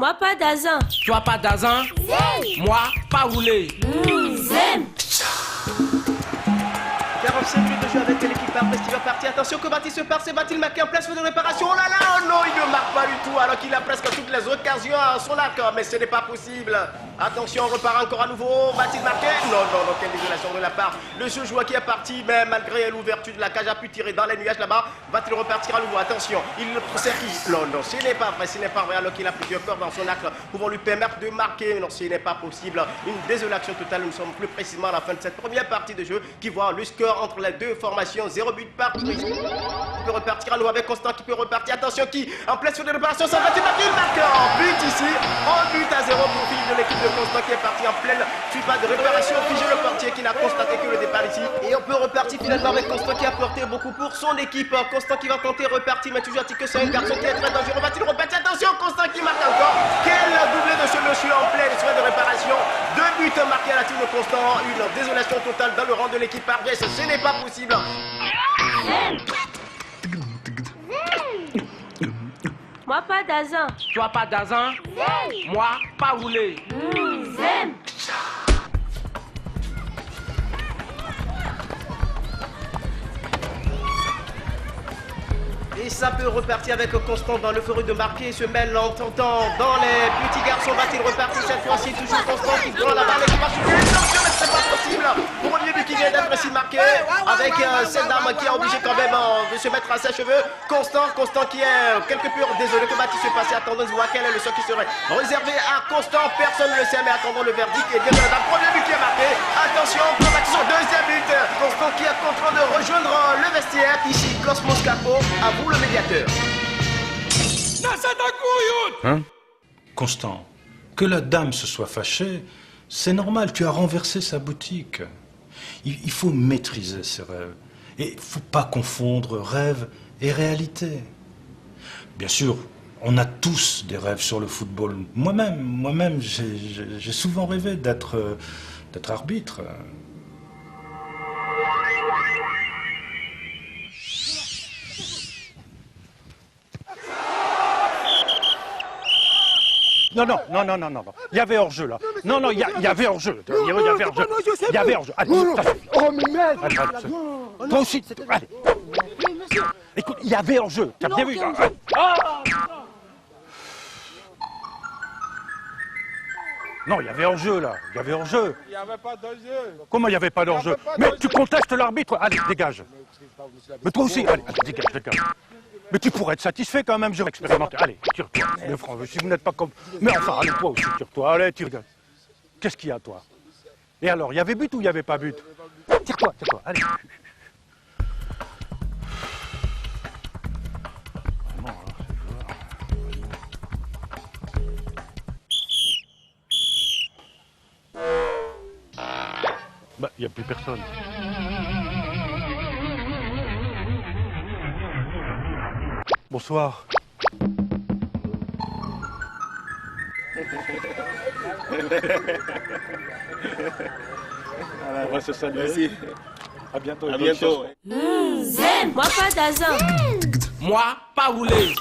Moi, pas d'azin. Toi, pas d'azin. Zen. Moi, pas roulé. Zen. 45 minutes de jeu avec l'équipe adverse qui va partir. Attention, Kobaté se part, c'est va-t-il marquer en place de réparation? Oh là là, oh non, il ne marque pas du tout alors qu'il a presque toutes les occasions à son arc. Mais ce n'est pas possible. Attention, on repart encore à nouveau. Va-t-il marquer? Non, non, non, quelle désolation de la part de ce joueur qui est parti. Mais malgré l'ouverture de la cage, a pu tirer dans les nuages là-bas. Va-t-il repartir à nouveau? Attention, il le qui? Non, non, ce n'est pas vrai, ce n'est pas vrai alors qu'il a plusieurs corps dans son arc pouvant lui permettre de marquer. Non, ce n'est pas possible. Une désolation totale. Nous sommes plus précisément à la fin de cette première partie de jeu qui voit le score entre les deux formations, 0 but par prise. Il peut repartir à nouveau avec Constant qui peut repartir. Attention, qui en pleine sur les réparations, ça va-t-il marquer? Il marque en but ici. En but à 0 pour fil de l'équipe de Constant qui est parti en pleine fuite de réparation. Figé le portier qui n'a constaté que le départ ici. Et on peut repartir finalement avec Constant qui a porté beaucoup pour son équipe. Constant qui va tenter repartir, mais toujours dit que c'est un garçon qui est très dangereux. Va-t-il repartir? Attention, Constant qui marque encore. Quel doublé de ce monsieur en pleine soin de réparation. 2 buts marqués à la team de Constant. Une désolation totale dans le rang de l'équipe adverse. Ce n'est pas possible. Moi, pas d'azin. Toi, pas d'azin. Moi, pas roulé. Zen. Et ça peut repartir avec Constant dans l'euphorie de marquer et se mêle en tentant dans les petits garçons. Va-t-il repartir cette fois-ci? Toujours Constant qui prend la balle et qui va shooter. Attention, mais c'est pas possible. Premier but qui vient d'être ainsi marqué avec cette dame qui est obligée quand même de se mettre à ses cheveux. Constant qui est quelque peu désolé que va-t-il se passer. Attendons de voir quel est le sort qui serait réservé à Constant. Personne ne le sait, mais attendons le verdict. Et bien le premier but qui est marqué. Attention, son deuxième but. Constant qui est en train de rejoindre le vestiaire. Ici, Cosmos Capo, à vous le médiateur. Hein? Constant, que la dame se soit fâchée, c'est normal, tu as renversé sa boutique. Il faut maîtriser ses rêves. Et il ne faut pas confondre rêve et réalité. Bien sûr, on a tous des rêves sur le football. Moi-même, j'ai souvent rêvé d'être arbitre. Non. Il y avait hors-jeu, là. Non, il y avait hors-jeu. Il y avait hors-jeu. Allez, ça suffit. Oh, mais merde! Allez, toi aussi. Allez. Écoute, il y avait hors-jeu. T'as bien vu? Non, il y avait hors-jeu, là. Il y avait hors-jeu. Il n'y avait pas d'enjeu. Comment il n'y avait pas d'hors-jeu? Mais tu contestes l'arbitre. Allez, dégage. Mais toi aussi. Allez, dégage. Mais tu pourrais être satisfait quand même, je vais expérimenter. Allez, tire-toi. Mais franchement, si vous n'êtes pas comme... Mais enfin, allez, toi aussi, tire-toi. Allez, tire. Qu'est-ce qu'il y a, toi? Et alors, il y avait but ou il n'y avait pas but? Tire-toi, allez. Bah, il n'y a plus personne. Bonsoir. On va se saluer. Merci. À bientôt. À bientôt. Zen. Moi, pas d'azin. Moi, pas roulé.